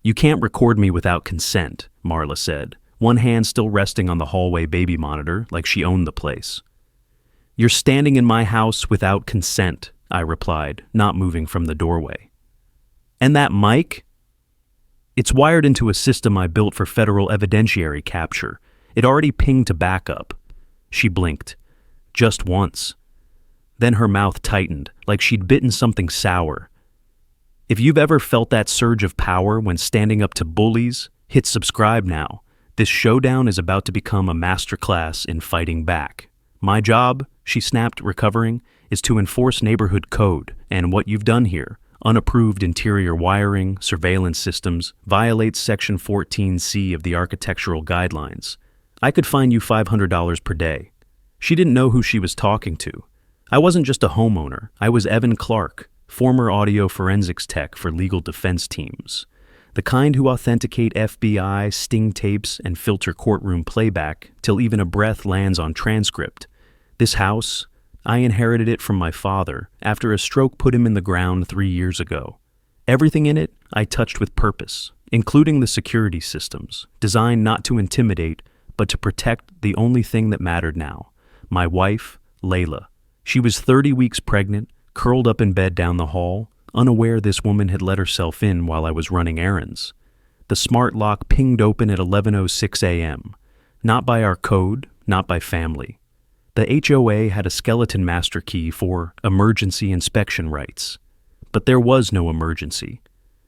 You can't record me without consent, Marla said, one hand still resting on the hallway baby monitor like she owned the place. You're standing in my house without consent, I replied, not moving from the doorway. And that mic? It's wired into a system I built for federal evidentiary capture. It already pinged to backup. She blinked. Just once. Then her mouth tightened, like she'd bitten something sour. If you've ever felt that surge of power when standing up to bullies, hit subscribe now. This showdown is about to become a masterclass in fighting back. My job, she snapped, recovering, is to enforce neighborhood code, and what you've done here, unapproved interior wiring, surveillance systems, violates Section 14C of the Architectural Guidelines. I could fine you $500 per day. She didn't know who she was talking to. I wasn't just a homeowner. I was Evan Clark, former audio forensics tech for legal defense teams. The kind who authenticate FBI, sting tapes, and filter courtroom playback till even a breath lands on transcript. This house, I inherited it from my father after a stroke put him in the ground 3 years ago. Everything in it I touched with purpose, including the security systems, designed not to intimidate, but to protect the only thing that mattered now, my wife, Layla. She was 30 weeks pregnant, curled up in bed down the hall, unaware this woman had let herself in while I was running errands. The smart lock pinged open at 11:06 a.m., not by our code, not by family. The HOA had a skeleton master key for emergency inspection rights. But there was no emergency.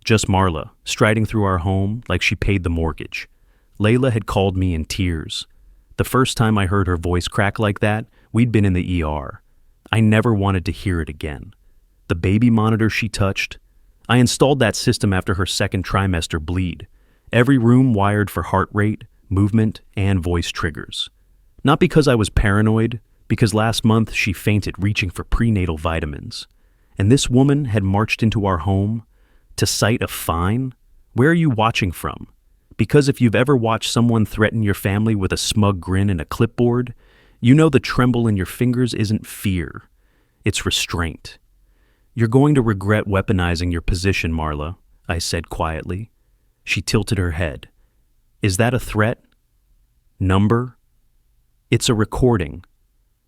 Just Marla, striding through our home like she paid the mortgage. Layla had called me in tears. The first time I heard her voice crack like that, we'd been in the ER. I never wanted to hear it again. The baby monitor she touched. I installed that system after her second trimester bleed. Every room wired for heart rate, movement, and voice triggers. Not because I was paranoid, because last month she fainted reaching for prenatal vitamins. And this woman had marched into our home to cite a fine? Where are you watching from? Because if you've ever watched someone threaten your family with a smug grin and a clipboard, you know the tremble in your fingers isn't fear. It's restraint. You're going to regret weaponizing your position, Marla, I said quietly. She tilted her head. Is that a threat? Number? It's a recording.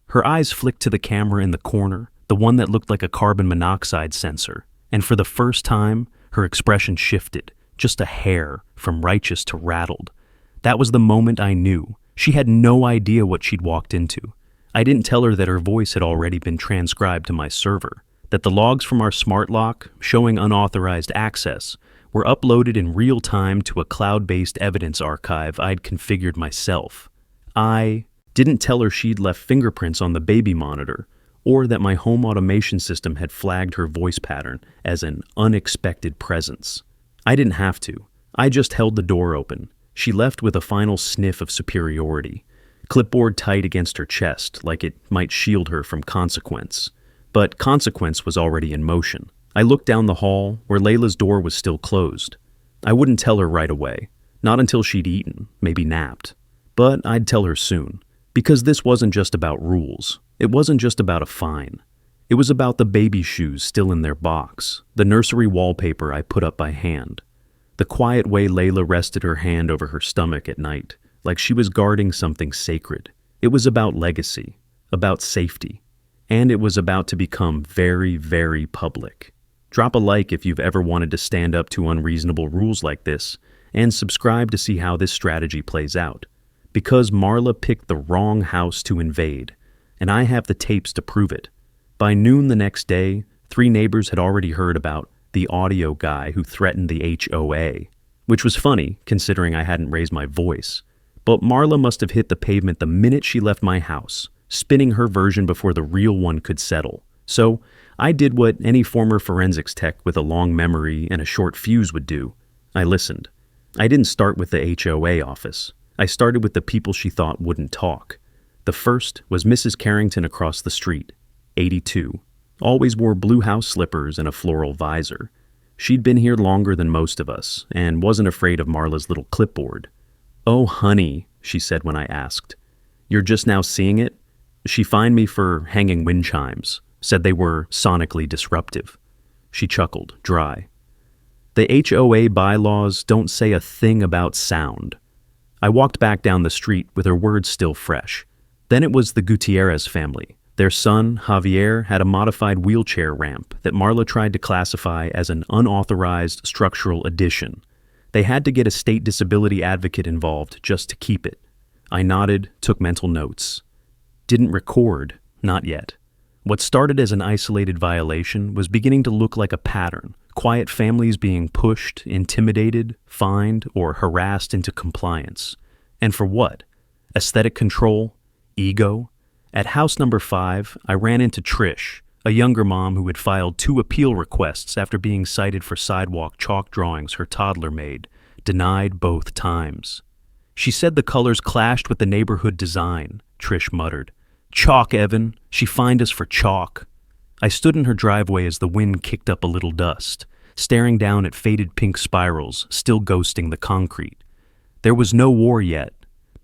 Her eyes flicked to the camera in the corner, the one that looked like a carbon monoxide sensor, and for the first time, her expression shifted, just a hair, from righteous to rattled. That was the moment I knew. She had no idea what she'd walked into. I didn't tell her that her voice had already been transcribed to my server, that the logs from our smart lock, showing unauthorized access, were uploaded in real time to a cloud-based evidence archive I'd configured myself. I didn't tell her she'd left fingerprints on the baby monitor, or that my home automation system had flagged her voice pattern as an unexpected presence. I didn't have to. I just held the door open. She left with a final sniff of superiority, clipboard tight against her chest like it might shield her from consequence. But consequence was already in motion. I looked down the hall where Layla's door was still closed. I wouldn't tell her right away, not until she'd eaten, maybe napped. But I'd tell her soon, because this wasn't just about rules. It wasn't just about a fine. It was about the baby shoes still in their box, the nursery wallpaper I put up by hand, the quiet way Layla rested her hand over her stomach at night, like she was guarding something sacred. It was about legacy, about safety, and it was about to become very, very public. Drop a like if you've ever wanted to stand up to unreasonable rules like this, and subscribe to see how this strategy plays out. Because Marla picked the wrong house to invade, and I have the tapes to prove it. By noon the next day, 3 neighbors had already heard about the audio guy who threatened the HOA, which was funny considering I hadn't raised my voice. But Marla must have hit the pavement the minute she left my house, spinning her version before the real one could settle. So I did what any former forensics tech with a long memory and a short fuse would do. I listened. I didn't start with the HOA office. I started with the people she thought wouldn't talk. The first was Mrs. Carrington across the street, 82. Always wore blue house slippers and a floral visor. She'd been here longer than most of us, and wasn't afraid of Marla's little clipboard. "Oh, honey," she said when I asked. "You're just now seeing it?" She fined me for hanging wind chimes, said they were sonically disruptive. She chuckled, dry. The HOA bylaws don't say a thing about sound. I walked back down the street with her words still fresh. Then it was the Gutierrez family. Their son, Javier, had a modified wheelchair ramp that Marla tried to classify as an unauthorized structural addition. They had to get a state disability advocate involved just to keep it. I nodded, took mental notes. Didn't record, not yet. What started as an isolated violation was beginning to look like a pattern. Quiet families being pushed, intimidated, fined, or harassed into compliance. And for what? Aesthetic control? Ego? At house number 5, I ran into Trish, a younger mom who had filed 2 appeal requests after being cited for sidewalk chalk drawings her toddler made, denied both times. She said the colors clashed with the neighborhood design, Trish muttered. Chalk, Evan. She fined us for chalk. I stood in her driveway as the wind kicked up a little dust, staring down at faded pink spirals still ghosting the concrete. There was no war yet,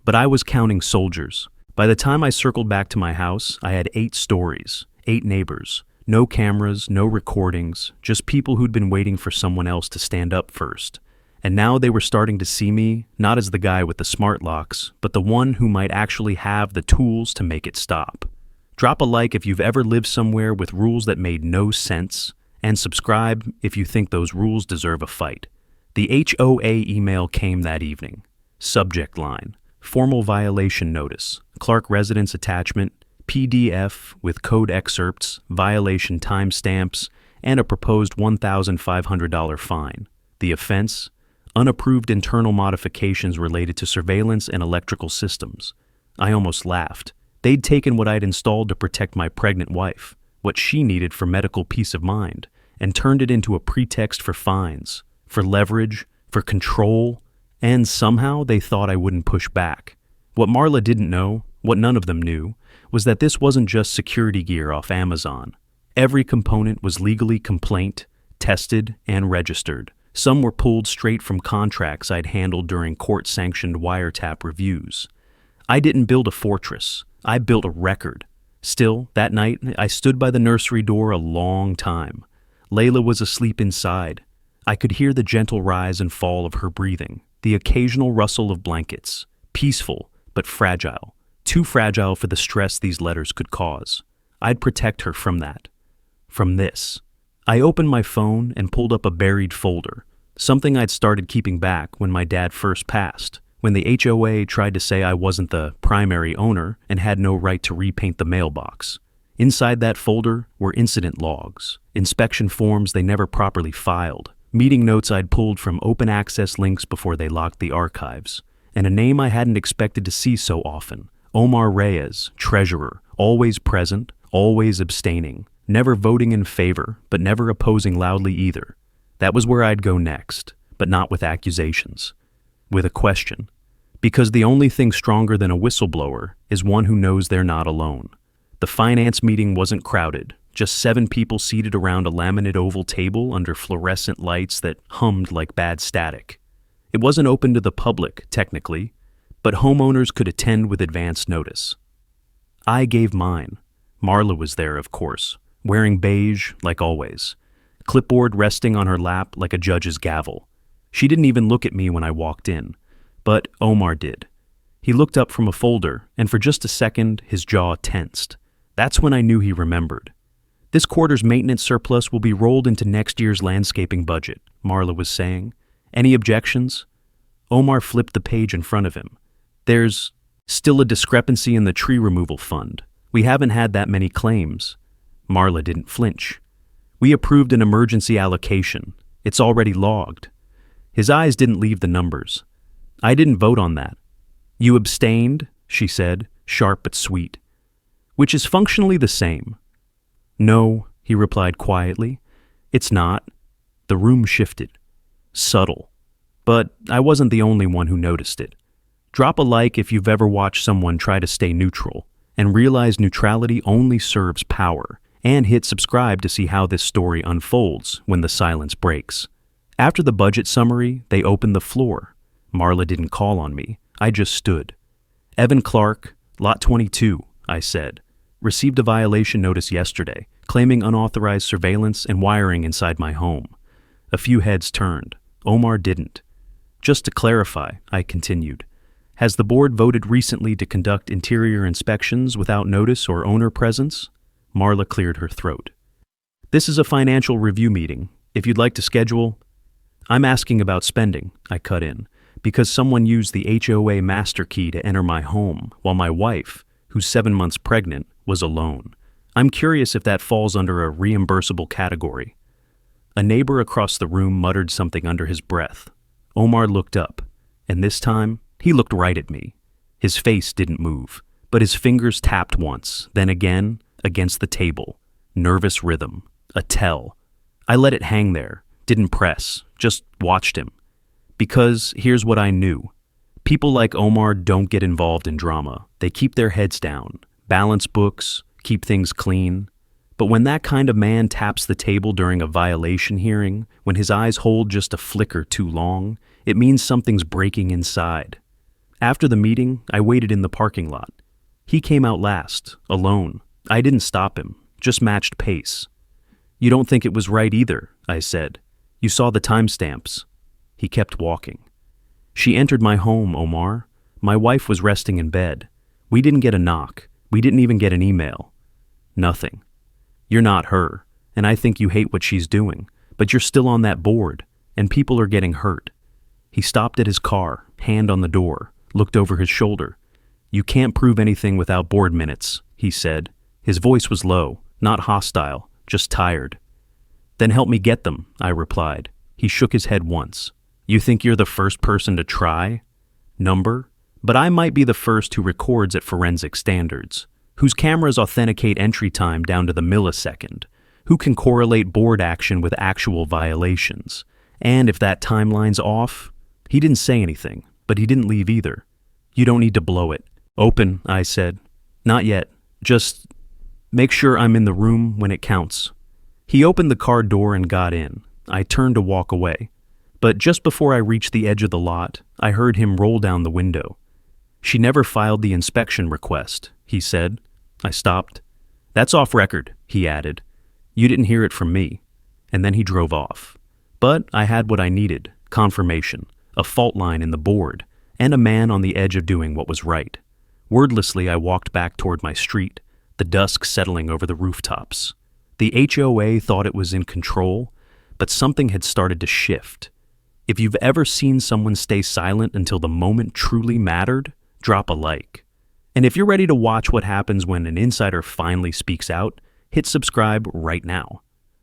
but I was counting soldiers. By the time I circled back to my house, I had 8 stories, 8 neighbors, no cameras, no recordings, just people who'd been waiting for someone else to stand up first. And now they were starting to see me, not as the guy with the smart locks, but the one who might actually have the tools to make it stop. Drop a like if you've ever lived somewhere with rules that made no sense, and subscribe if you think those rules deserve a fight. The HOA email came that evening. Subject line: formal violation notice, Clark residence attachment, PDF with code excerpts, violation timestamps, and a proposed $1,500 fine. The offense: unapproved internal modifications related to surveillance and electrical systems. I almost laughed. They'd taken what I'd installed to protect my pregnant wife, what she needed for medical peace of mind, and turned it into a pretext for fines, for leverage, for control, and somehow they thought I wouldn't push back. What Marla didn't know, what none of them knew, was that this wasn't just security gear off Amazon. Every component was legally complaint, tested, and registered. Some were pulled straight from contracts I'd handled during court-sanctioned wiretap reviews. I didn't build a fortress. I built a record. Still, that night, I stood by the nursery door a long time. Layla was asleep inside. I could hear the gentle rise and fall of her breathing, the occasional rustle of blankets. Peaceful, but fragile. Too fragile for the stress these letters could cause. I'd protect her from that. From this. I opened my phone and pulled up a buried folder, something I'd started keeping back when my dad first passed, when the HOA tried to say I wasn't the primary owner and had no right to repaint the mailbox. Inside that folder were incident logs, inspection forms they never properly filed, meeting notes I'd pulled from open access links before they locked the archives, and a name I hadn't expected to see so often: Omar Reyes, treasurer, always present, always abstaining, never voting in favor, but never opposing loudly either. That was where I'd go next, but not with accusations. With a question. Because the only thing stronger than a whistleblower is one who knows they're not alone. The finance meeting wasn't crowded, just 7 people seated around a laminate oval table under fluorescent lights that hummed like bad static. It wasn't open to the public, technically, but homeowners could attend with advance notice. I gave mine. Marla was there, of course, wearing beige, like always, clipboard resting on her lap like a judge's gavel. She didn't even look at me when I walked in, but Omar did. He looked up from a folder, and for just a second, his jaw tensed. That's when I knew he remembered. This quarter's maintenance surplus will be rolled into next year's landscaping budget, Marla was saying. Any objections? Omar flipped the page in front of him. There's still a discrepancy in the tree removal fund. We haven't had that many claims. Marla didn't flinch. We approved an emergency allocation. It's already logged. His eyes didn't leave the numbers. I didn't vote on that. You abstained, she said, sharp but sweet. Which is functionally the same. No, he replied quietly. It's not. The room shifted. Subtle. But I wasn't the only one who noticed it. Drop a like if you've ever watched someone try to stay neutral and realize neutrality only serves power, and hit subscribe to see how this story unfolds when the silence breaks. After the budget summary, they opened the floor. Marla didn't call on me. I just stood. Evan Clark, Lot 22, I said, received a violation notice yesterday, claiming unauthorized surveillance and wiring inside my home. A few heads turned. Omar didn't. Just to clarify, I continued, has the board voted recently to conduct interior inspections without notice or owner presence? Marla cleared her throat. This is a financial review meeting. If you'd like to schedule... I'm asking about spending, I cut in, because someone used the HOA master key to enter my home while my wife, who's 7 months pregnant, was alone. I'm curious if that falls under a reimbursable category. A neighbor across the room muttered something under his breath. Omar looked up, and this time, he looked right at me. His face didn't move, but his fingers tapped once, then again, against the table. Nervous rhythm. A tell. I let it hang there, didn't press, just watched him. Because here's what I knew. People like Omar don't get involved in drama. They keep their heads down, balance books, keep things clean. But when that kind of man taps the table during a violation hearing, when his eyes hold just a flicker too long, it means something's breaking inside. After the meeting, I waited in the parking lot. He came out last, alone. I didn't stop him, just matched pace. You don't think it was right either, I said. You saw the timestamps. He kept walking. She entered my home, Omar. My wife was resting in bed. We didn't get a knock. We didn't even get an email. Nothing. You're not her, and I think you hate what she's doing, but you're still on that board, and people are getting hurt. He stopped at his car, hand on the door, looked over his shoulder. You can't prove anything without board minutes, he said. His voice was low, not hostile, just tired. Then help me get them, I replied. He shook his head once. You think you're the first person to try? Number? But I might be the first who records at forensic standards, whose cameras authenticate entry time down to the millisecond, who can correlate board action with actual violations. And if that timeline's off... He didn't say anything, but he didn't leave either. You don't need to blow it. Open, I said. Not yet. Just make sure I'm in the room when it counts. He opened the car door and got in. I turned to walk away. But just before I reached the edge of the lot, I heard him roll down the window. She never filed the inspection request, he said. I stopped. That's off record, he added. You didn't hear it from me. And then he drove off. But I had what I needed, confirmation, a fault line in the board, and a man on the edge of doing what was right. Wordlessly, I walked back toward my street, the dusk settling over the rooftops. The HOA thought it was in control, but something had started to shift. If you've ever seen someone stay silent until the moment truly mattered, drop a like. And if you're ready to watch what happens when an insider finally speaks out, hit subscribe right now.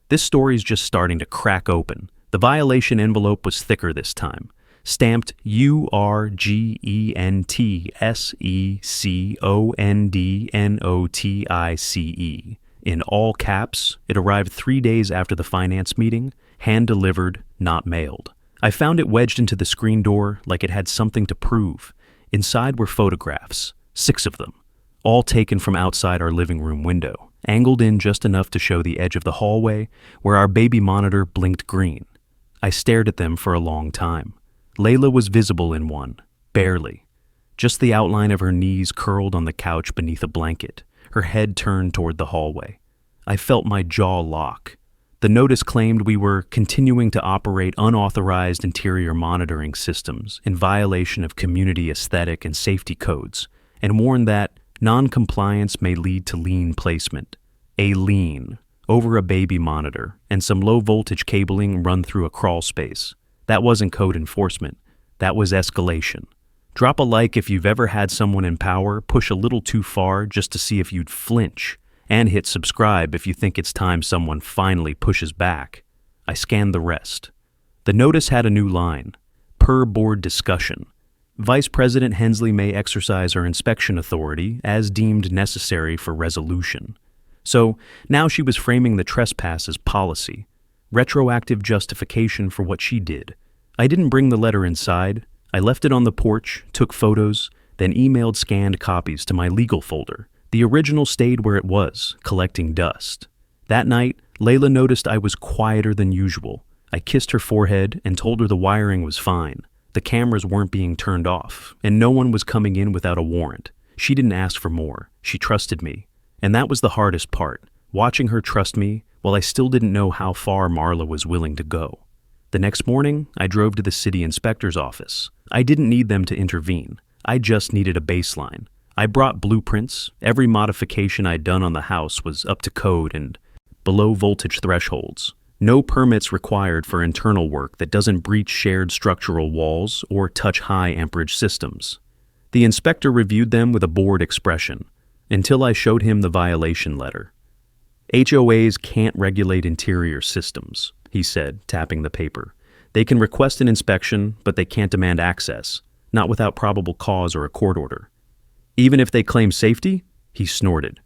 This story's just starting to crack open. The violation envelope was thicker this time, stamped URGENTSECONDNOTICE. In all caps, it arrived 3 days after the finance meeting, hand-delivered, not mailed. I found it wedged into the screen door like it had something to prove. Inside were photographs, 6 of them, all taken from outside our living room window, angled in just enough to show the edge of the hallway where our baby monitor blinked green. I stared at them for a long time. Layla was visible in one, barely. Just the outline of her knees curled on the couch beneath a blanket, her head turned toward the hallway. I felt my jaw lock. The notice claimed we were continuing to operate unauthorized interior monitoring systems in violation of community aesthetic and safety codes, and warned that non-compliance may lead to lien placement. A lien over a baby monitor and some low-voltage cabling run through a crawl space. That wasn't code enforcement. That was escalation. Drop a like if you've ever had someone in power push a little too far just to see if you'd flinch, and hit subscribe if you think it's time someone finally pushes back. I scanned the rest. The notice had a new line. Per board discussion. Vice President Hensley may exercise her inspection authority as deemed necessary for resolution. So now she was framing the trespass as policy. Retroactive justification for what she did. I didn't bring the letter inside. I left it on the porch, took photos, then emailed scanned copies to my legal folder. The original stayed where it was, collecting dust. That night, Layla noticed I was quieter than usual. I kissed her forehead and told her the wiring was fine. The cameras weren't being turned off, and no one was coming in without a warrant. She didn't ask for more. She trusted me. And that was the hardest part, watching her trust me while I still didn't know how far Marla was willing to go. The next morning, I drove to the city inspector's office. I didn't need them to intervene. I just needed a baseline. I brought blueprints. Every modification I'd done on the house was up to code and below voltage thresholds. No permits required for internal work that doesn't breach shared structural walls or touch high amperage systems. The inspector reviewed them with a bored expression until I showed him the violation letter. HOAs can't regulate interior systems, he said, tapping the paper. They can request an inspection, but they can't demand access, not without probable cause or a court order. Even if they claim safety? He snorted.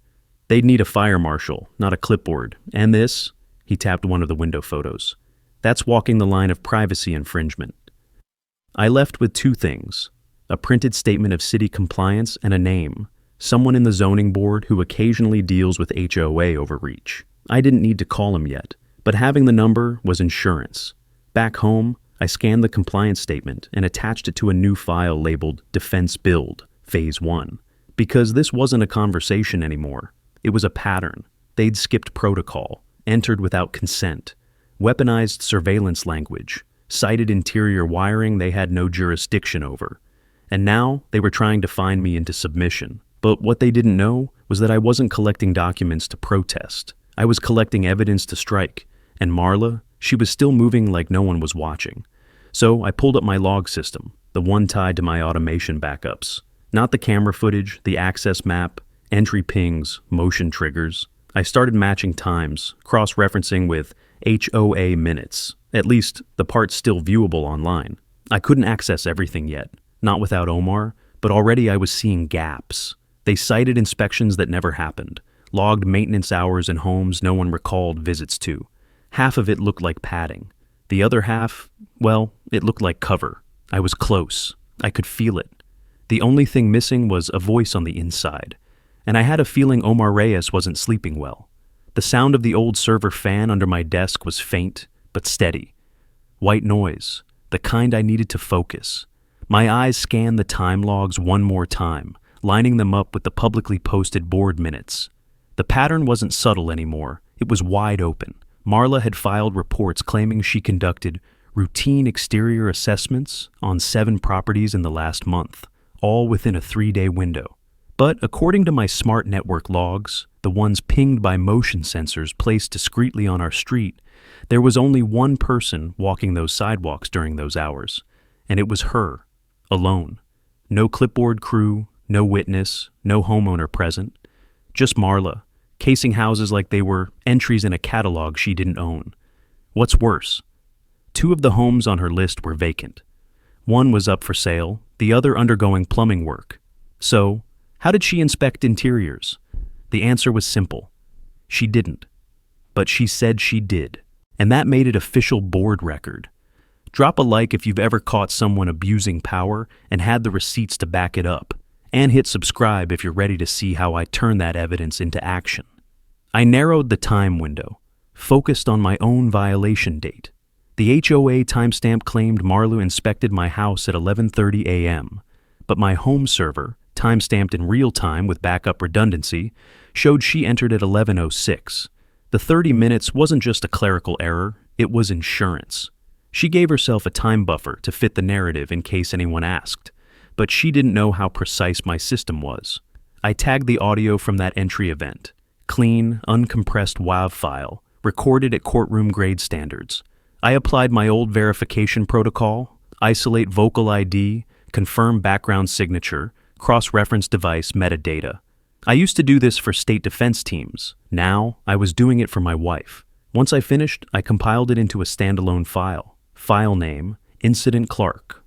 They'd need a fire marshal, not a clipboard. And this? He tapped one of the window photos. That's walking the line of privacy infringement. I left with two things: a printed statement of city compliance and a name, someone in the zoning board who occasionally deals with HOA overreach. I didn't need to call him yet, but having the number was insurance. Back home, I scanned the compliance statement and attached it to a new file labeled Defense Build, Phase 1, because this wasn't a conversation anymore. It was a pattern. They'd skipped protocol, entered without consent, weaponized surveillance language, cited interior wiring they had no jurisdiction over. And now they were trying to find me into submission. But what they didn't know was that I wasn't collecting documents to protest. I was collecting evidence to strike. And Marla, she was still moving like no one was watching. So I pulled up my log system, the one tied to my automation backups. Not the camera footage, the access map, entry pings, motion triggers. I started matching times, cross-referencing with HOA minutes, at least the parts still viewable online. I couldn't access everything yet, not without Omar, but already I was seeing gaps. They cited inspections that never happened, logged maintenance hours in homes no one recalled visits to. Half of it looked like padding. The other half, well, it looked like cover. I was close. I could feel it. The only thing missing was a voice on the inside, and I had a feeling Omar Reyes wasn't sleeping well. The sound of the old server fan under my desk was faint, but steady. White noise, the kind I needed to focus. My eyes scanned the time logs one more time, lining them up with the publicly posted board minutes. The pattern wasn't subtle anymore. It was wide open. Marla had filed reports claiming she conducted routine exterior assessments on 7 properties in the last month, all within a 3-day window. But according to my smart network logs, the ones pinged by motion sensors placed discreetly on our street, there was only one person walking those sidewalks during those hours, and it was her, alone. No clipboard crew, no witness, no homeowner present. Just Marla, casing houses like they were entries in a catalog she didn't own. What's worse, 2 of the homes on her list were vacant. One was up for sale, the other undergoing plumbing work. So, how did she inspect interiors? The answer was simple. She didn't. But she said she did, and that made it official board record. Drop a like if you've ever caught someone abusing power and had the receipts to back it up, and hit subscribe if you're ready to see how I turn that evidence into action. I narrowed the time window, focused on my own violation date. The HOA timestamp claimed Marla inspected my house at 11:30 a.m., but my home server, timestamped in real time with backup redundancy, showed she entered at 11:06. The 30 minutes wasn't just a clerical error, it was insurance. She gave herself a time buffer to fit the narrative in case anyone asked, but she didn't know how precise my system was. I tagged the audio from that entry event. Clean, uncompressed WAV file, recorded at courtroom grade standards. I applied my old verification protocol, isolate vocal ID, confirm background signature, cross-reference device metadata. I used to do this for state defense teams. Now, I was doing it for my wife. Once I finished, I compiled it into a standalone file. File name, Incident Clark.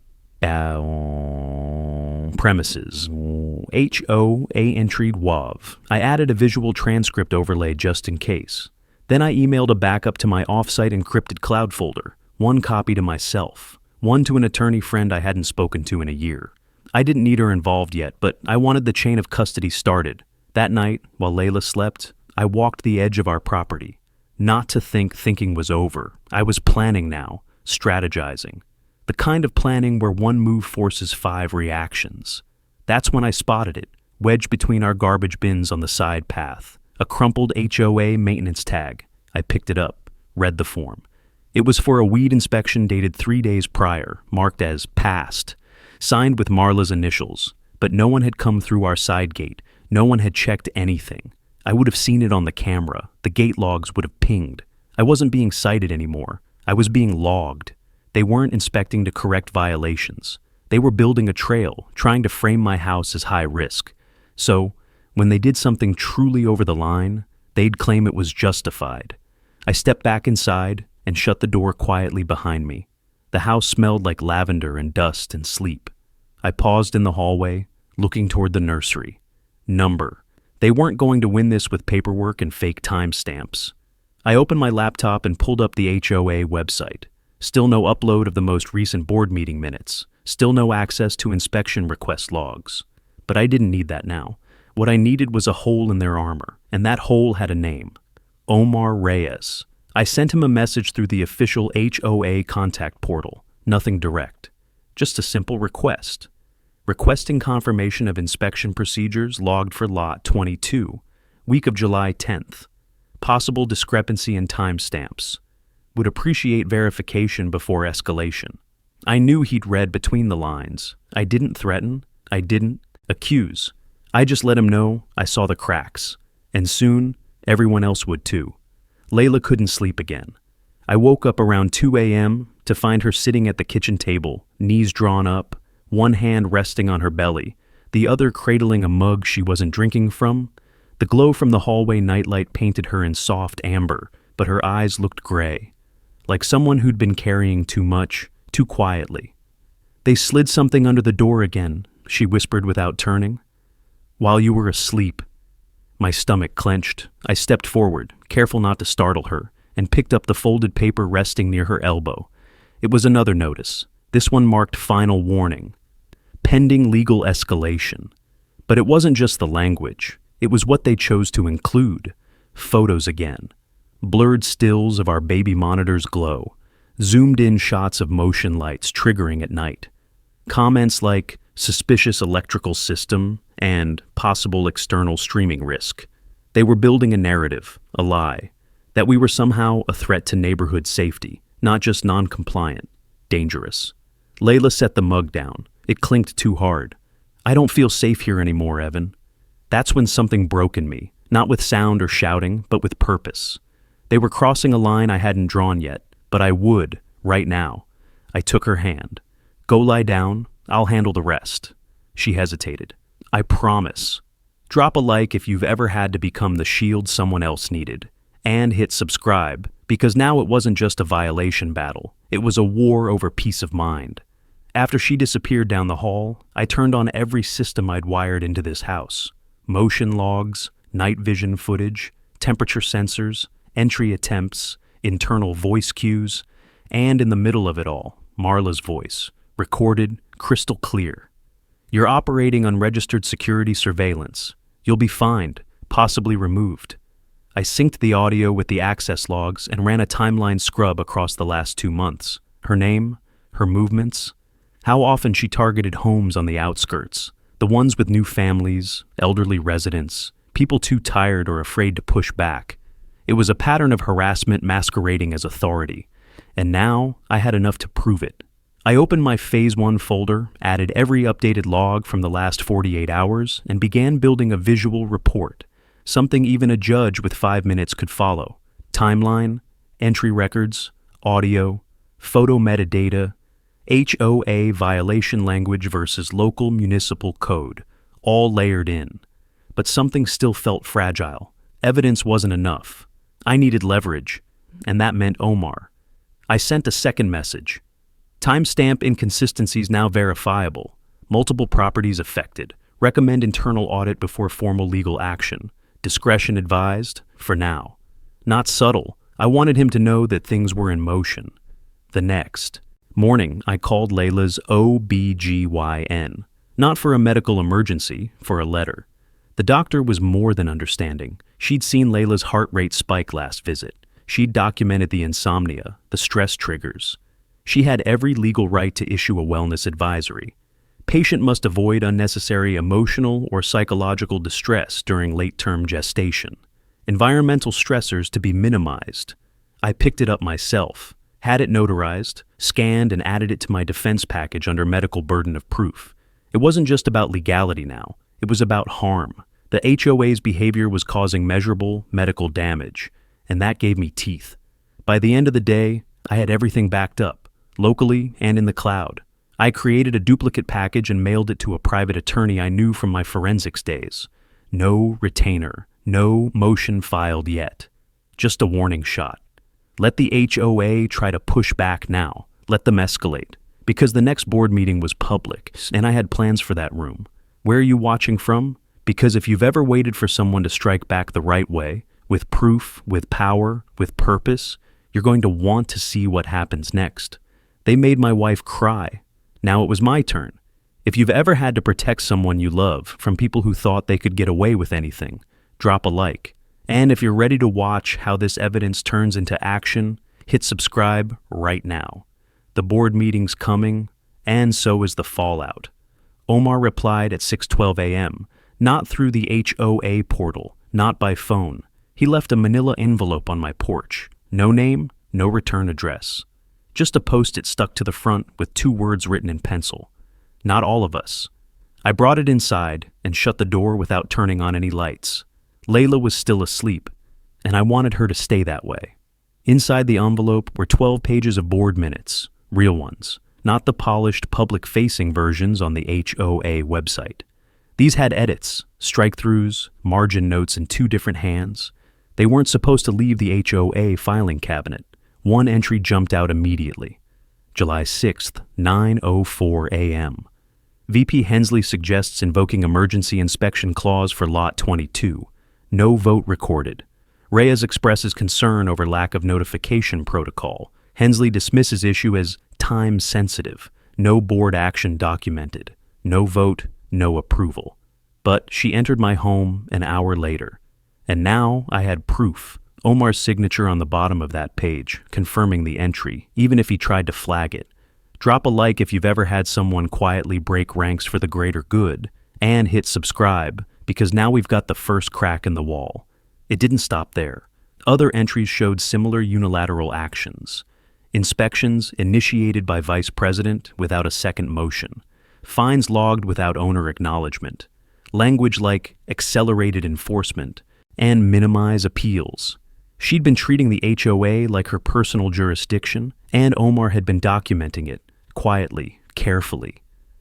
Premises. HOA entry WAV. I added a visual transcript overlay just in case. Then I emailed a backup to my off-site encrypted cloud folder, 1 copy to myself, 1 to an attorney friend I hadn't spoken to in a year. I didn't need her involved yet, but I wanted the chain of custody started. That night, while Layla slept, I walked the edge of our property. Not to think thinking was over. I was planning now, strategizing. The kind of planning where one move forces 5 reactions. That's when I spotted it, wedged between our garbage bins on the side path. A crumpled HOA maintenance tag. I picked it up, read the form. It was for a weed inspection dated 3 days prior, marked as passed, signed with Marla's initials, but no one had come through our side gate. No one had checked anything. I would have seen it on the camera. The gate logs would have pinged. I wasn't being cited anymore. I was being logged. They weren't inspecting to correct violations. They were building a trail, trying to frame my house as high risk. So, when they did something truly over the line, they'd claim it was justified. I stepped back inside and shut the door quietly behind me. The house smelled like lavender and dust and sleep. I paused in the hallway, looking toward the nursery. Number. They weren't going to win this with paperwork and fake timestamps. I opened my laptop and pulled up the HOA website. Still no upload of the most recent board meeting minutes. Still no access to inspection request logs. But I didn't need that now. What I needed was a hole in their armor, and that hole had a name. Omar Reyes. I sent him a message through the official HOA contact portal. Nothing direct. Just a simple request. Requesting confirmation of inspection procedures logged for Lot 22, week of July 10th. Possible discrepancy in timestamps. Would appreciate verification before escalation. I knew he'd read between the lines. I didn't threaten. I didn't accuse. I just let him know I saw the cracks. And soon, everyone else would too. Layla couldn't sleep again. I woke up around 2 a.m. to find her sitting at the kitchen table, knees drawn up, one hand resting on her belly, the other cradling a mug she wasn't drinking from. The glow from the hallway nightlight painted her in soft amber, but her eyes looked gray, like someone who'd been carrying too much, too quietly. "They slid something under the door again," she whispered without turning. "While you were asleep." My stomach clenched. I stepped forward, careful not to startle her, and picked up the folded paper resting near her elbow. It was another notice. This one marked final warning. Pending legal escalation. But it wasn't just the language. It was what they chose to include. Photos again. Blurred stills of our baby monitor's glow. Zoomed-in shots of motion lights triggering at night. Comments like suspicious electrical system and possible external streaming risk. They were building a narrative, a lie, that we were somehow a threat to neighborhood safety, not just non-compliant, dangerous. Layla set the mug down. It clinked too hard. "I don't feel safe here anymore, Evan." That's when something broke in me, not with sound or shouting, but with purpose. They were crossing a line I hadn't drawn yet, but I would, right now. I took her hand. "Go lie down, I'll handle the rest." She hesitated. "I promise." Drop a like if you've ever had to become the shield someone else needed. And hit subscribe, because now it wasn't just a violation battle. It was a war over peace of mind. After she disappeared down the hall, I turned on every system I'd wired into this house. Motion logs, night vision footage, temperature sensors, entry attempts, internal voice cues, and in the middle of it all, Marla's voice, recorded, crystal clear. "You're operating unregistered security surveillance. You'll be fined, possibly removed." I synced the audio with the access logs and ran a timeline scrub across the last 2 months. Her name, her movements, how often she targeted homes on the outskirts, the ones with new families, elderly residents, people too tired or afraid to push back. It was a pattern of harassment masquerading as authority, and now I had enough to prove it. I opened my Phase 1 folder, added every updated log from the last 48 hours, and began building a visual report, something even a judge with 5 minutes could follow. Timeline, entry records, audio, photo metadata, HOA violation language versus local municipal code, all layered in. But something still felt fragile. Evidence wasn't enough. I needed leverage, and that meant Omar. I sent a second message. "Timestamp inconsistencies now verifiable. Multiple properties affected. Recommend internal audit before formal legal action. Discretion advised, for now." Not subtle. I wanted him to know that things were in motion. The next morning, I called Layla's OBGYN. Not for a medical emergency, for a letter. The doctor was more than understanding. She'd seen Layla's heart rate spike last visit. She'd documented the insomnia, the stress triggers. She had every legal right to issue a wellness advisory. Patient must avoid unnecessary emotional or psychological distress during late-term gestation. Environmental stressors to be minimized. I picked it up myself. had it notarized, scanned, and added it to my defense package under medical burden of proof. It wasn't just about legality now. It was about harm. The HOA's behavior was causing measurable medical damage, and that gave me teeth. By the end of the day, I had everything backed up, locally and in the cloud. I created a duplicate package and mailed it to a private attorney I knew from my forensics days. No retainer, no motion filed yet. Just a warning shot. Let the HOA try to push back now. Let them escalate. Because the next board meeting was public, and I had plans for that room. Where are you watching from? Because if you've ever waited for someone to strike back the right way, with proof, with power, with purpose, you're going to want to see what happens next. They made my wife cry. Now it was my turn. If you've ever had to protect someone you love from people who thought they could get away with anything, drop a like. And if you're ready to watch how this evidence turns into action, hit subscribe right now. The board meeting's coming, and so is the fallout. Omar replied at 6:12 a.m., not through the HOA portal, not by phone. He left a manila envelope on my porch. No name, no return address. Just a post-it stuck to the front with 2 words written in pencil. Not all of us. I brought it inside and shut the door without turning on any lights. Layla was still asleep, and I wanted her to stay that way. Inside the envelope were 12 pages of board minutes, real ones, not the polished public-facing versions on the HOA website. These had edits, strike-throughs, margin notes in 2 different hands. They weren't supposed to leave the HOA filing cabinet. One entry jumped out immediately. July 6th, 9:04 a.m. VP Hensley suggests invoking emergency inspection clause for Lot 22. No vote recorded. Reyes expresses concern over lack of notification protocol. Hensley dismisses issue as time-sensitive. No board action documented. No vote, no approval. But she entered my home an hour later. And now I had proof. Omar's signature on the bottom of that page, confirming the entry, even if he tried to flag it. Drop a like if you've ever had someone quietly break ranks for the greater good, and hit subscribe, because now we've got the first crack in the wall. It didn't stop there. Other entries showed similar unilateral actions. Inspections initiated by Vice President without a second motion. Fines logged without owner acknowledgement. Language like accelerated enforcement and minimize appeals. She'd been treating the HOA like her personal jurisdiction, and Omar had been documenting it, quietly, carefully.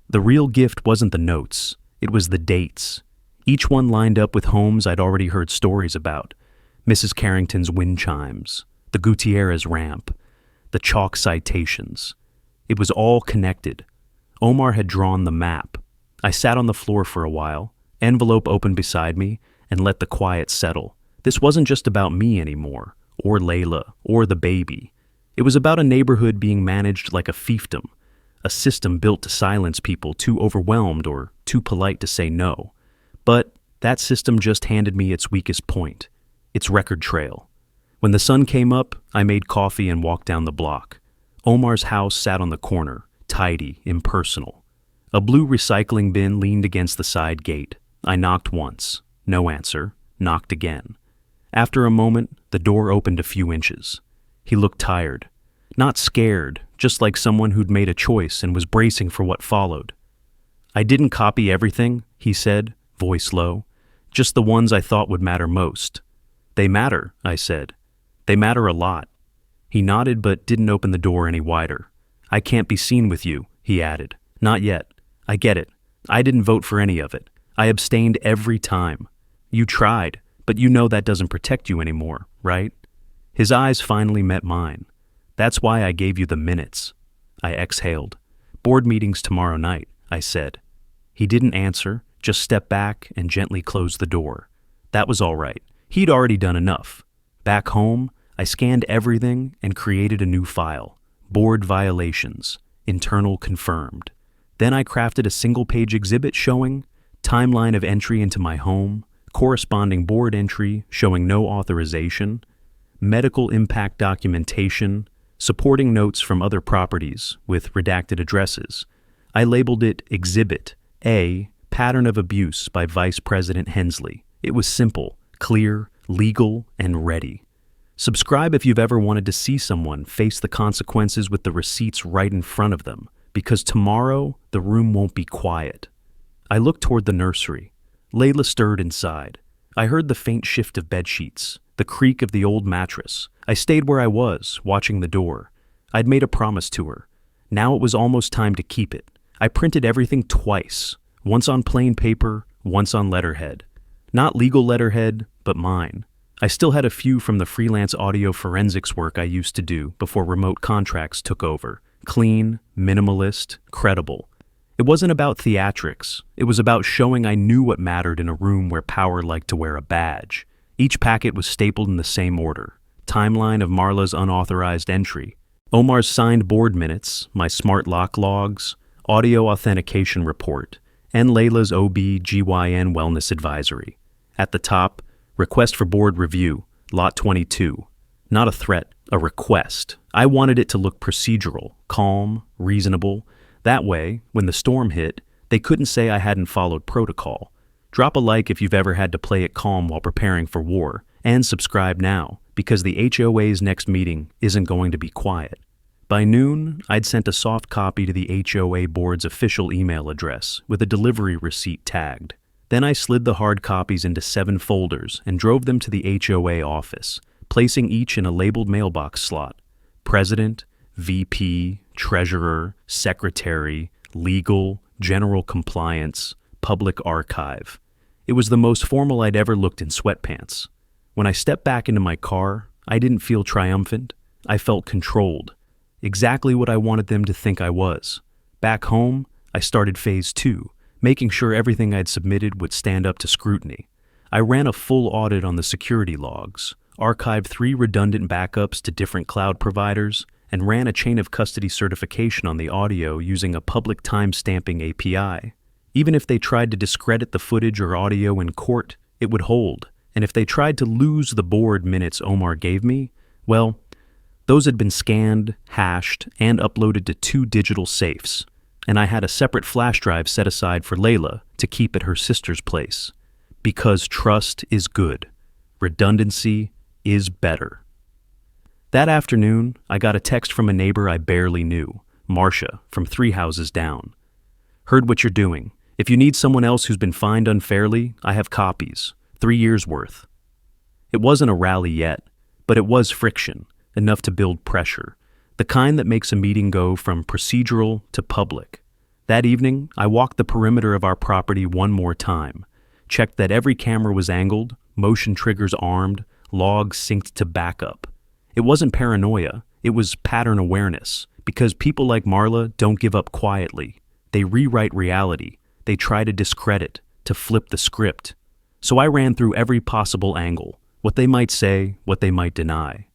The real gift wasn't the notes, it was the dates. Each one lined up with homes I'd already heard stories about. Mrs. Carrington's wind chimes, the Gutierrez ramp, the chalk citations. It was all connected. Omar had drawn the map. I sat on the floor for a while, envelope open beside me, and let the quiet settle. This wasn't just about me anymore, or Layla, or the baby. It was about a neighborhood being managed like a fiefdom, a system built to silence people too overwhelmed or too polite to say no. But that system just handed me its weakest point, its record trail. When the sun came up, I made coffee and walked down the block. Omar's house sat on the corner, tidy, impersonal. A blue recycling bin leaned against the side gate. I knocked once. No answer. Knocked again. After a moment, the door opened a few inches. He looked tired. Not scared, just like someone who'd made a choice and was bracing for what followed. "I didn't copy everything," he said, voice low. "Just the ones I thought would matter most." "They matter," I said. "They matter a lot." He nodded but didn't open the door any wider. "I can't be seen with you," he added. "Not yet. I get it. I didn't vote for any of it. I abstained every time. You tried, but you know that doesn't protect you anymore, right?" His eyes finally met mine. "That's why I gave you the minutes." I exhaled. "Board meeting's tomorrow night," I said. He didn't answer, just stepped back and gently closed the door. That was all right. He'd already done enough. Back home, I scanned everything and created a new file. Board violations. Internal confirmed. Then I crafted a single-page exhibit showing timeline of entry into my home, corresponding board entry showing no authorization, medical impact documentation, supporting notes from other properties with redacted addresses. I labeled it Exhibit A, Pattern of Abuse by Vice President Hensley. It was simple, clear, legal, and ready. Subscribe if you've ever wanted to see someone face the consequences with the receipts right in front of them, because tomorrow the room won't be quiet. I looked toward the nursery. Layla stirred inside. I heard the faint shift of bedsheets, the creak of the old mattress. I stayed where I was, watching the door. I'd made a promise to her. Now it was almost time to keep it. I printed everything twice, once on plain paper, once on letterhead. Not legal letterhead, but mine. I still had a few from the freelance audio forensics work I used to do before remote contracts took over. Clean, minimalist, credible. It wasn't about theatrics. It was about showing I knew what mattered in a room where power liked to wear a badge. Each packet was stapled in the same order. Timeline of Marla's unauthorized entry. Omar's signed board minutes, my smart lock logs, audio authentication report, and Layla's OB/GYN wellness advisory. At the top, request for board review, lot 22. Not a threat, a request. I wanted it to look procedural, calm, reasonable. That way, when the storm hit, they couldn't say I hadn't followed protocol. Drop a like if you've ever had to play it calm while preparing for war, and subscribe now, because the HOA's next meeting isn't going to be quiet. By noon, I'd sent a soft copy to the HOA board's official email address with a delivery receipt tagged. Then I slid the hard copies into 7 folders and drove them to the HOA office, placing each in a labeled mailbox slot. President, VP, Treasurer, Secretary, Legal, General Compliance, Public Archive. It was the most formal I'd ever looked in sweatpants. When I stepped back into my car, I didn't feel triumphant. I felt controlled. Exactly what I wanted them to think I was. Back home, I started phase 2. Making sure everything I'd submitted would stand up to scrutiny. I ran a full audit on the security logs, archived 3 redundant backups to different cloud providers, and ran a chain of custody certification on the audio using a public time-stamping API. Even if they tried to discredit the footage or audio in court, it would hold. And if they tried to lose the board minutes Omar gave me, well, those had been scanned, hashed, and uploaded to 2 digital safes. And I had a separate flash drive set aside for Layla to keep at her sister's place. Because trust is good. Redundancy is better. That afternoon, I got a text from a neighbor I barely knew, Marcia, from 3 houses down. Heard what you're doing. If you need someone else who's been fined unfairly, I have copies. 3 years worth. It wasn't a rally yet, but it was friction, enough to build pressure. The kind that makes a meeting go from procedural to public. That evening, I walked the perimeter of our property one more time, checked that every camera was angled, motion triggers armed, logs synced to backup. It wasn't paranoia, it was pattern awareness, because people like Marla don't give up quietly. They rewrite reality, they try to discredit, to flip the script. So I ran through every possible angle, what they might say, what they might deny.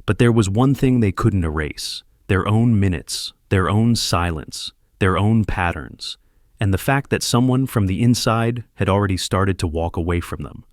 But there was one thing they couldn't erase: their own minutes, their own silence, their own patterns, and the fact that someone from the inside had already started to walk away from them.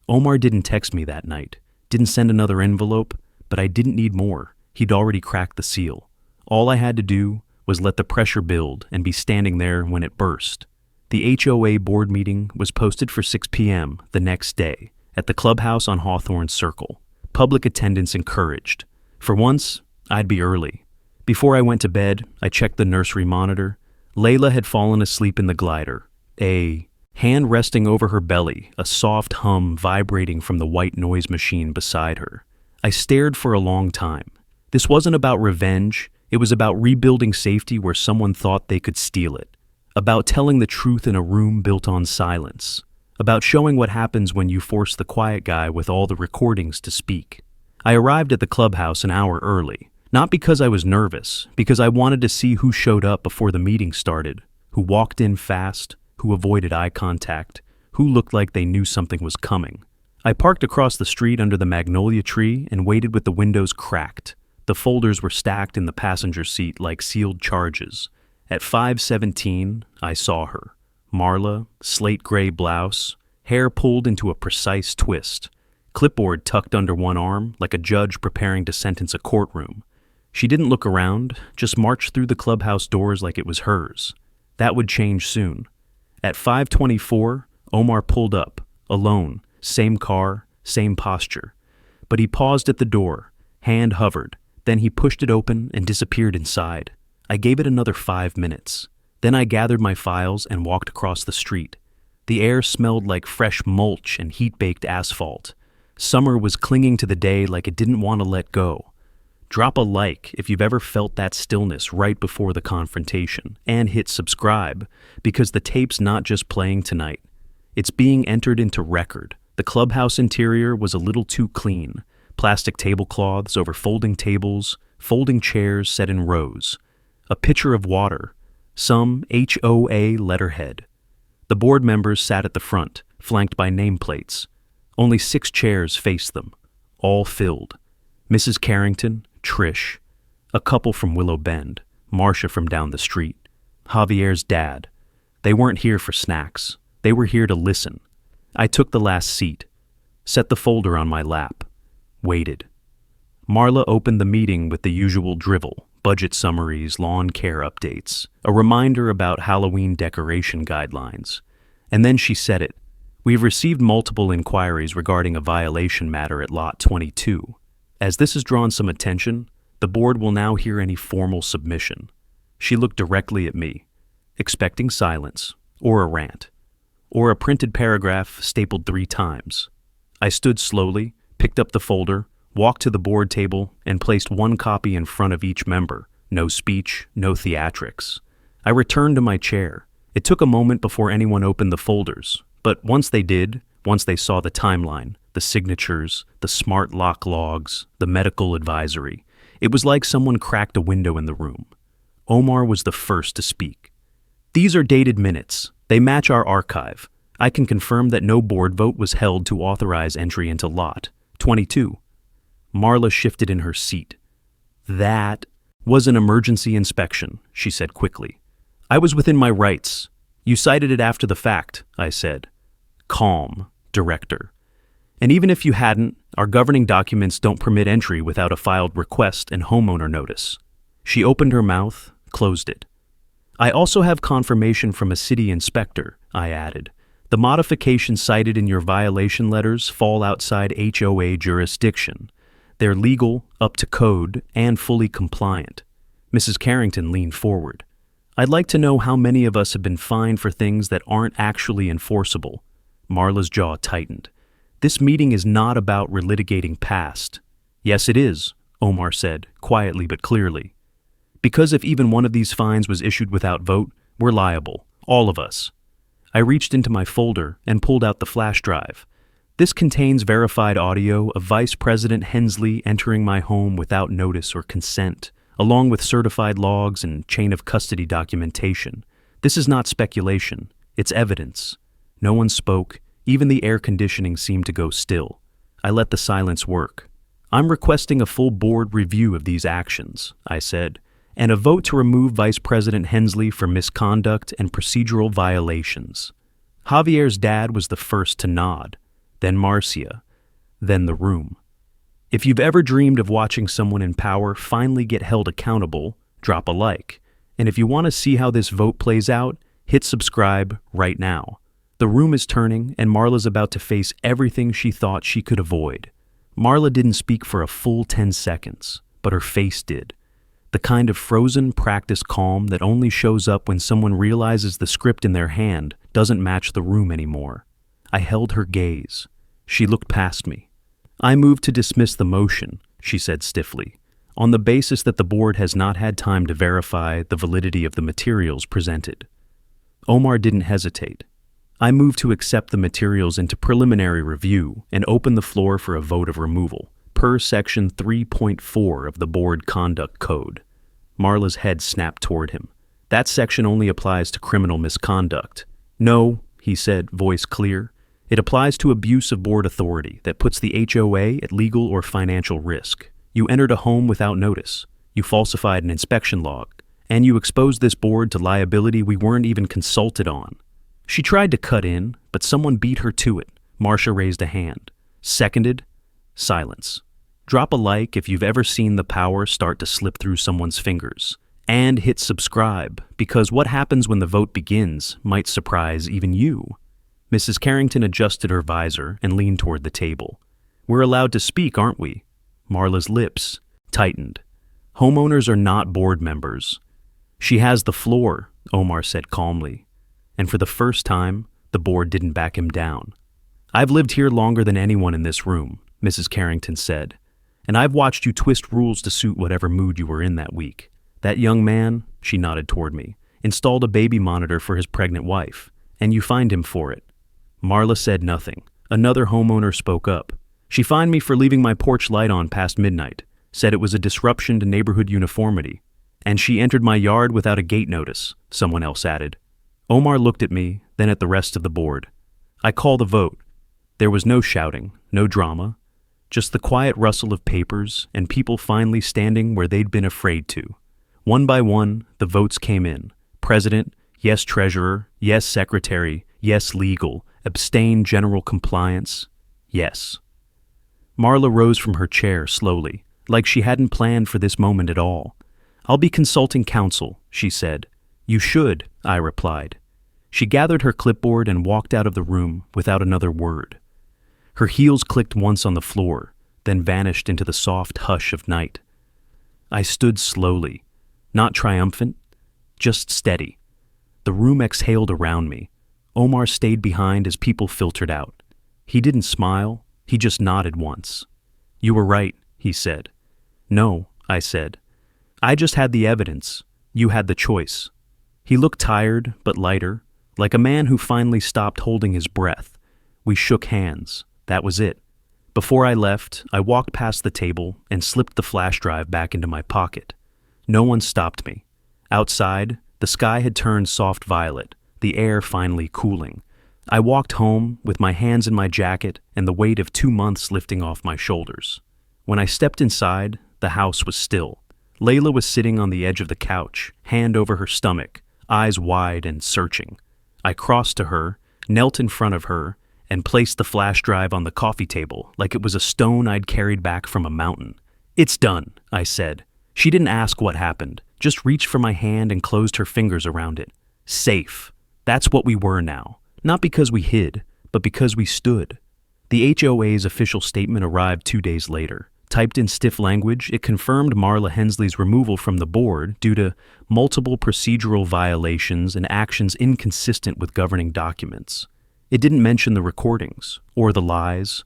Omar didn't text me that night, didn't send another envelope, but I didn't need more. He'd already cracked the seal. All I had to do was let the pressure build and be standing there when it burst. The HOA board meeting was posted for 6 p.m. the next day at the clubhouse on Hawthorne Circle. Public attendance encouraged. For once, I'd be early. Before I went to bed, I checked the nursery monitor. Layla had fallen asleep in the glider, a hand resting over her belly, a soft hum vibrating from the white noise machine beside her. I stared for a long time. This wasn't about revenge. It was about rebuilding safety where someone thought they could steal it. About telling the truth in a room built on silence. About showing what happens when you force the quiet guy with all the recordings to speak. I arrived at the clubhouse an hour early, not because I was nervous, because I wanted to see who showed up before the meeting started, who walked in fast, who avoided eye contact, who looked like they knew something was coming. I parked across the street under the magnolia tree and waited with the windows cracked. The folders were stacked in the passenger seat like sealed charges. At 5:17, I saw her. Marla, slate gray blouse, hair pulled into a precise twist, clipboard tucked under one arm like a judge preparing to sentence a courtroom. She didn't look around, just marched through the clubhouse doors like it was hers. That would change soon. At 5:24, Omar pulled up, alone, same car, same posture. But he paused at the door, hand hovered, then he pushed it open and disappeared inside. I gave it another 5 minutes. Then I gathered my files and walked across the street. The air smelled like fresh mulch and heat-baked asphalt. Summer was clinging to the day like it didn't want to let go. Drop a like if you've ever felt that stillness right before the confrontation, and hit subscribe, because the tape's not just playing tonight. It's being entered into record. The clubhouse interior was a little too clean. Plastic tablecloths over folding tables, folding chairs set in rows. A pitcher of water, some HOA letterhead. The board members sat at the front, flanked by nameplates. Only 6 chairs faced them, all filled. Mrs. Carrington, Trish, a couple from Willow Bend, Marcia from down the street, Javier's dad. They weren't here for snacks. They were here to listen. I took the last seat, set the folder on my lap, waited. Marla opened the meeting with the usual drivel, budget summaries, lawn care updates, a reminder about Halloween decoration guidelines. And then she said it. We've received multiple inquiries regarding a violation matter at Lot 22. As this has drawn some attention, the board will now hear any formal submission. She looked directly at me, expecting silence, or a rant, or a printed paragraph stapled 3 times. I stood slowly, picked up the folder, walked to the board table, and placed 1 copy in front of each member. No speech, no theatrics. I returned to my chair. It took a moment before anyone opened the folders, but once they did, once they saw the timeline, the signatures, the smart lock logs, the medical advisory, it was like someone cracked a window in the room. Omar was the first to speak. These are dated minutes. They match our archive. I can confirm that no board vote was held to authorize entry into Lot 22. Marla shifted in her seat. That was an emergency inspection, she said quickly. I was within my rights. You cited it after the fact, I said. Calm, Director. And even if you hadn't, our governing documents don't permit entry without a filed request and homeowner notice. She opened her mouth, closed it. I also have confirmation from a city inspector, I added. The modifications cited in your violation letters fall outside HOA jurisdiction. They're legal, up to code, and fully compliant. Mrs. Carrington leaned forward. I'd like to know how many of us have been fined for things that aren't actually enforceable. Marla's jaw tightened. This meeting is not about relitigating past. Yes, it is, Omar said, quietly but clearly. Because if even one of these fines was issued without vote, we're liable, all of us. I reached into my folder and pulled out the flash drive. This contains verified audio of Vice President Hensley entering my home without notice or consent, along with certified logs and chain of custody documentation. This is not speculation, it's evidence. No one spoke, even the air conditioning seemed to go still. I let the silence work. I'm requesting a full board review of these actions, I said, and a vote to remove Vice President Hensley for misconduct and procedural violations. Javier's dad was the first to nod, then Marcia, then the room. If you've ever dreamed of watching someone in power finally get held accountable, drop a like. And if you want to see how this vote plays out, hit subscribe right now. The room is turning, and Marla's about to face everything she thought she could avoid. Marla didn't speak for a full 10 seconds, but her face did. The kind of frozen, practiced calm that only shows up when someone realizes the script in their hand doesn't match the room anymore. I held her gaze. She looked past me. I move to dismiss the motion, she said stiffly, on the basis that the board has not had time to verify the validity of the materials presented. Omar didn't hesitate. I move to accept the materials into preliminary review and open the floor for a vote of removal, per Section 3.4 of the Board Conduct Code. Marla's head snapped toward him. That section only applies to criminal misconduct. No, he said, voice clear. It applies to abuse of board authority that puts the HOA at legal or financial risk. You entered a home without notice. You falsified an inspection log. And you exposed this board to liability we weren't even consulted on. She tried to cut in, but someone beat her to it. Marcia raised a hand. Seconded. Silence. Drop a like if you've ever seen the power start to slip through someone's fingers. And hit subscribe, because what happens when the vote begins might surprise even you. Mrs. Carrington adjusted her visor and leaned toward the table. We're allowed to speak, aren't we? Marla's lips tightened. Homeowners are not board members. She has the floor, Omar said calmly. And for the first time, the board didn't back him down. I've lived here longer than anyone in this room, Mrs. Carrington said. And I've watched you twist rules to suit whatever mood you were in that week. That young man, she nodded toward me, installed a baby monitor for his pregnant wife, and you fined him for it. Marla said nothing. Another homeowner spoke up. She fined me for leaving my porch light on past midnight, said it was a disruption to neighborhood uniformity. And she entered my yard without a gate notice, someone else added. Omar looked at me, then at the rest of the board. I call the vote. There was no shouting, no drama, just the quiet rustle of papers and people finally standing where they'd been afraid to. One by one, the votes came in. President, yes treasurer, yes secretary, yes legal, abstain general compliance, yes. Marla rose from her chair slowly, like she hadn't planned for this moment at all. I'll be consulting counsel, she said. You should, I replied. She gathered her clipboard and walked out of the room without another word. Her heels clicked once on the floor, then vanished into the soft hush of night. I stood slowly, not triumphant, just steady. The room exhaled around me. Omar stayed behind as people filtered out. He didn't smile, he just nodded once. You were right, he said. No, I said. I just had the evidence. You had the choice. He looked tired, but lighter, like a man who finally stopped holding his breath. We shook hands. That was it. Before I left, I walked past the table and slipped the flash drive back into my pocket. No one stopped me. Outside, the sky had turned soft violet, the air finally cooling. I walked home with my hands in my jacket and the weight of 2 months lifting off my shoulders. When I stepped inside, the house was still. Layla was sitting on the edge of the couch, hand over her stomach, eyes wide and searching. I crossed to her, knelt in front of her, and placed the flash drive on the coffee table like it was a stone I'd carried back from a mountain. It's done, I said. She didn't ask what happened, just reached for my hand and closed her fingers around it. Safe. That's what we were now. Not because we hid, but because we stood. The HOA's official statement arrived 2 days later. Typed in stiff language, it confirmed Marla Hensley's removal from the board due to multiple procedural violations and actions inconsistent with governing documents. It didn't mention the recordings, or the lies,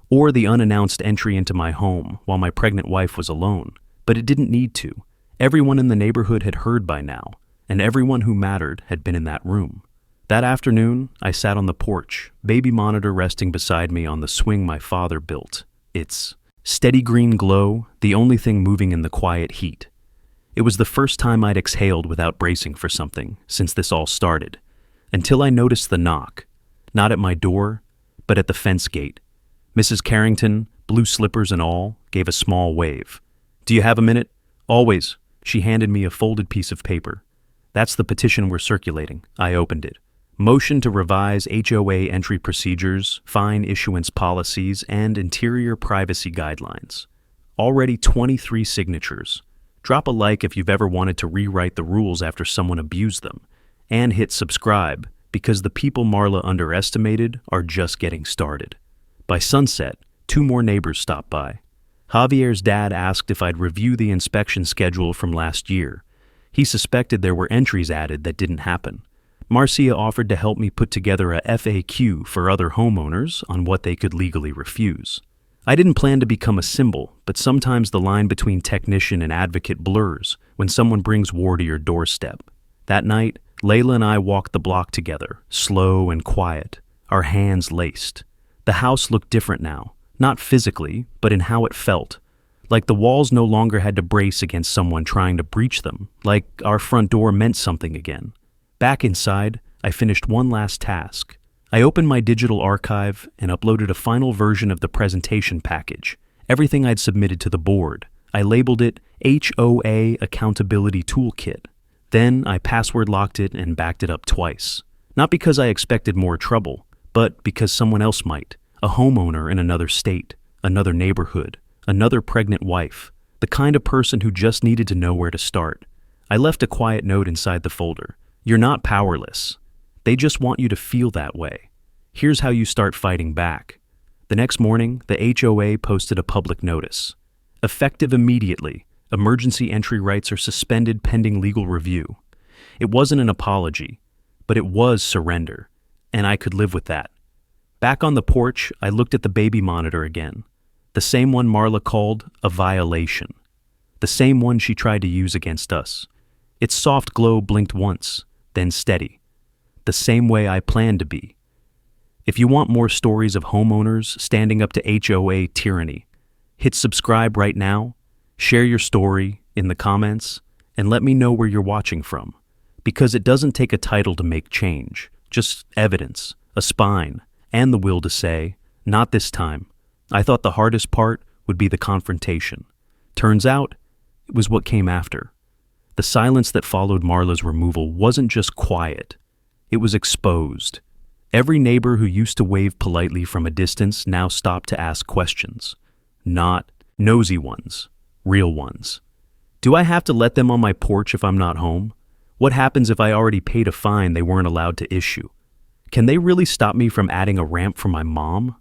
or the unannounced entry into my home while my pregnant wife was alone, but it didn't need to. Everyone in the neighborhood had heard by now, and everyone who mattered had been in that room. That afternoon, I sat on the porch, baby monitor resting beside me on the swing my father built. Its steady green glow, the only thing moving in the quiet heat. It was the first time I'd exhaled without bracing for something since this all started, until I noticed the knock. Not at my door, but at the fence gate. Mrs. Carrington, blue slippers and all, gave a small wave. Do you have a minute? Always. She handed me a folded piece of paper. That's the petition we're circulating. I opened it. Motion to revise HOA entry procedures, fine issuance policies, and interior privacy guidelines. Already 23 signatures. Drop a like if you've ever wanted to rewrite the rules after someone abused them. And hit subscribe, because the people Marla underestimated are just getting started. By sunset, 2 more neighbors stopped by. Javier's dad asked if I'd review the inspection schedule from last year. He suspected there were entries added that didn't happen. Marcia offered to help me put together a FAQ for other homeowners on what they could legally refuse. I didn't plan to become a symbol, but sometimes the line between technician and advocate blurs when someone brings war to your doorstep. That night, Layla and I walked the block together, slow and quiet, our hands laced. The house looked different now, not physically, but in how it felt. Like the walls no longer had to brace against someone trying to breach them, like our front door meant something again. Back inside, I finished one last task. I opened my digital archive and uploaded a final version of the presentation package, everything I'd submitted to the board. I labeled it HOA Accountability Toolkit. Then I password locked it and backed it up twice. Not because I expected more trouble, but because someone else might. A homeowner in another state, another neighborhood, another pregnant wife, the kind of person who just needed to know where to start. I left a quiet note inside the folder. You're not powerless. They just want you to feel that way. Here's how you start fighting back. The The next morning, the HOA posted a public notice. Effective immediately, emergency entry rights are suspended pending legal review. It wasn't an apology, but it was surrender, and I could live with that. Back on the porch, I looked at the baby monitor again. The same one Marla called a violation. The same one she tried to use against us. Its soft glow blinked once, then steady. The same way I planned to be. If you want more stories of homeowners standing up to HOA tyranny, hit subscribe right now, share your story in the comments, and let me know where you're watching from. Because it doesn't take a title to make change, just evidence, a spine, and the will to say, not this time. I thought the hardest part would be the confrontation. Turns out, it was what came after. The silence that followed Marla's removal wasn't just quiet. It was exposed. Every neighbor who used to wave politely from a distance now stopped to ask questions. Not nosy ones, real ones. Do I have to let them on my porch if I'm not home? What happens if I already paid a fine they weren't allowed to issue? Can they really stop me from adding a ramp for my mom?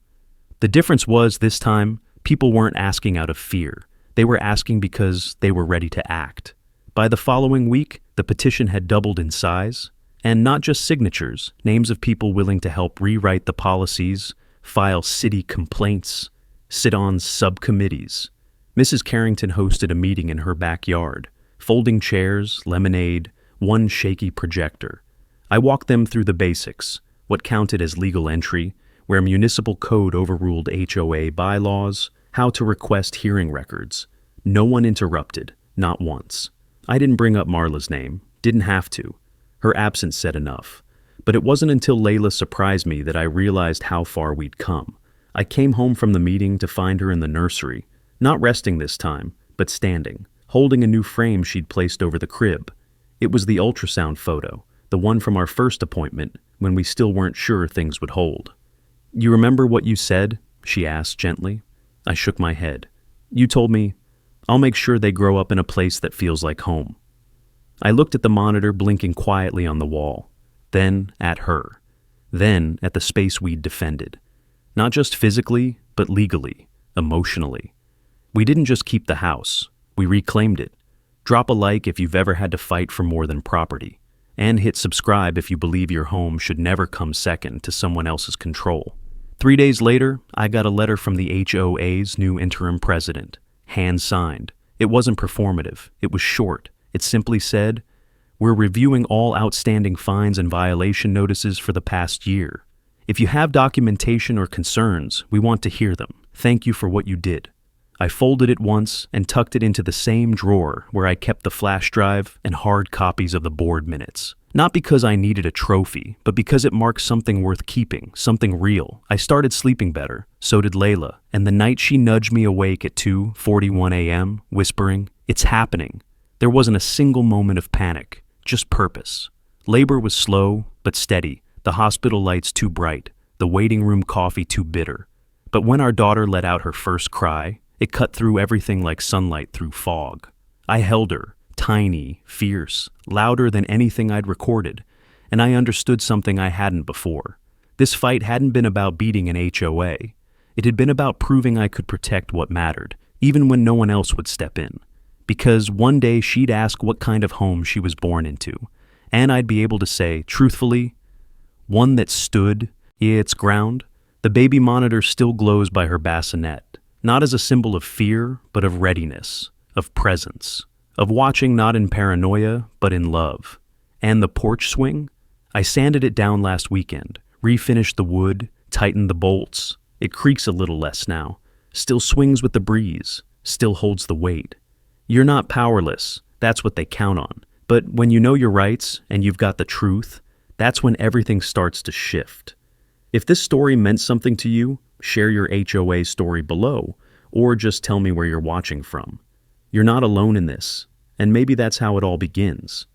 The difference was, this time, people weren't asking out of fear. They were asking because they were ready to act. By the following week, the petition had doubled in size. And not just signatures, names of people willing to help rewrite the policies, file city complaints, sit on subcommittees. Mrs. Carrington hosted a meeting in her backyard. Folding chairs, lemonade, one shaky projector. I walked them through the basics, what counted as legal entry, where municipal code overruled HOA bylaws, how to request hearing records. No one interrupted, not once. I didn't bring up Marla's name, didn't have to. Her absence said enough. But it wasn't until Layla surprised me that I realized how far we'd come. I came home from the meeting to find her in the nursery, not resting this time, but standing, holding a new frame she'd placed over the crib. It was the ultrasound photo, the one from our first appointment, when we still weren't sure things would hold. "You remember what you said?" she asked gently. I shook my head. "You told me, I'll make sure they grow up in a place that feels like home." I looked at the monitor blinking quietly on the wall, then at her, then at the space we'd defended. Not just physically, but legally, emotionally. We didn't just keep the house, we reclaimed it. Drop a like if you've ever had to fight for more than property, and hit subscribe if you believe your home should never come second to someone else's control. 3 days later, I got a letter from the HOA's new interim president, hand-signed. It wasn't performative, it was short. It simply said, "We're reviewing all outstanding fines and violation notices for the past year. If you have documentation or concerns, we want to hear them. Thank you for what you did." I folded it once and tucked it into the same drawer where I kept the flash drive and hard copies of the board minutes. Not because I needed a trophy, but because it marked something worth keeping, something real. I started sleeping better, so did Layla, and the night she nudged me awake at 2:41 a.m., whispering, "It's happening." There wasn't a single moment of panic, just purpose. Labor was slow, but steady, the hospital lights too bright, the waiting room coffee too bitter. But when our daughter let out her first cry, it cut through everything like sunlight through fog. I held her, tiny, fierce, louder than anything I'd recorded, and I understood something I hadn't before. This fight hadn't been about beating an HOA. It had been about proving I could protect what mattered, even when no one else would step in. Because one day she'd ask what kind of home she was born into, and I'd be able to say, truthfully, one that stood its ground. The baby monitor still glows by her bassinet, not as a symbol of fear, but of readiness, of presence, of watching not in paranoia, but in love. And the porch swing? I sanded it down last weekend, refinished the wood, tightened the bolts. It creaks a little less now, still swings with the breeze, still holds the weight. You're not powerless, that's what they count on. But when you know your rights and you've got the truth, that's when everything starts to shift. If this story meant something to you, share your HOA story below, or just tell me where you're watching from. You're not alone in this, and maybe that's how it all begins.